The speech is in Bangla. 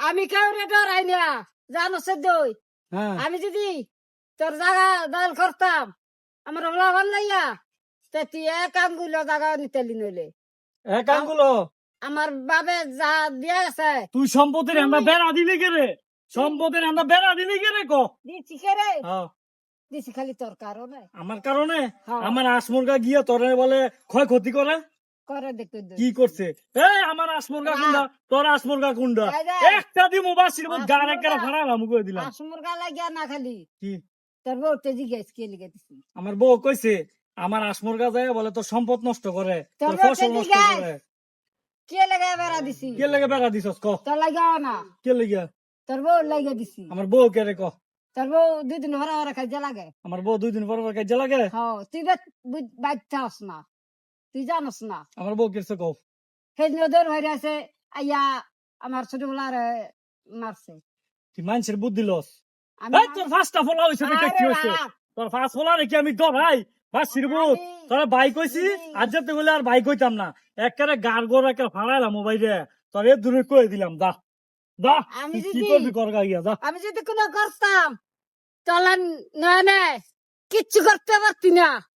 আমি কাউরে ডরাই না, জানো সে দই। হ্যাঁ আমি যদি তোর জায়গা দল করতাম, আমার লাভার লাইয়া, তে তুই এক আঙ্গুলো জায়গা নিতেলি নইলে। এক আঙ্গুলো আমার বাবে যা দিয়া গেছে, তুই সম্পত্তির আমরা বেড়া দিবি কে রে? সম্পত্তির আমরা বেড়া দিবি কে রে ক? দিচ্ছি কে রে, হ্যাঁ, দিচ্ছি খালি তোর কারণে। আমার কারণে হ্যাঁ। আমার আসমুরগা গিয়া তোরে বলে ক্ষয়ক্ষতি করে। করে দেখতে দে। কি করছে? এই আমার আসমুরগা কুন্ডা, তোর আসমুরগা কুন্ডা। এই যে, একটা দি মোবাসির মধ্যে গার একটা আসমুরগা। ফাড়ালাম কই দিলাম। আসমুরগা লাগিয়া না খালি কি? তোর বউ তেজি গেছ কে লিগে দিছি। আমার বউ কইছে আমার আসমুরগা যায় বলে তোর সম্পদ নষ্ট করে, তোর তোর বউ ফসল তেজি নষ্ট গাছ। করে। কে লেগে বেড়া দিছি? কে লেগে বেড়া দিছস ক? তোর লাগাও না, কে লেগে? তোর বউ লাগিয়ে দিছি। আমার বউ কে রে ক? তোর বউ 2 দিন হরা হরা খাইতে লাগে। আমার বউ 2 দিন পর পর কাজে লাগে। হ্যাঁ, তুই বাইতাস না, তুই জানস না। আমার বউ কেছে কও? সেই নদর হয়ে আছে, আইয়া আমার ছোটবেলার মারছে। তুই মানুষের বুদ্ধি লস। আমি এই তোর ফার্স্টটা ফলা হইছে দেখে কি হইছে? তোর ফার্স্ট ফলা রেখে আমি ডরাই। বাসির বউ তোরা বাইক কইছি আজ যেতে বলে আর বাইক কইতাম না। একবারে গার গোর একটা ফাড়াইলাম মোবাইলে। তোর এ দূরে কই দিলাম দা। দা আমি তুই কি যদি- করবি কর গাইয়া দা। আমি যদি কোনো করতাম, চলেন নয় কিচ্ছু করতে পারতি না।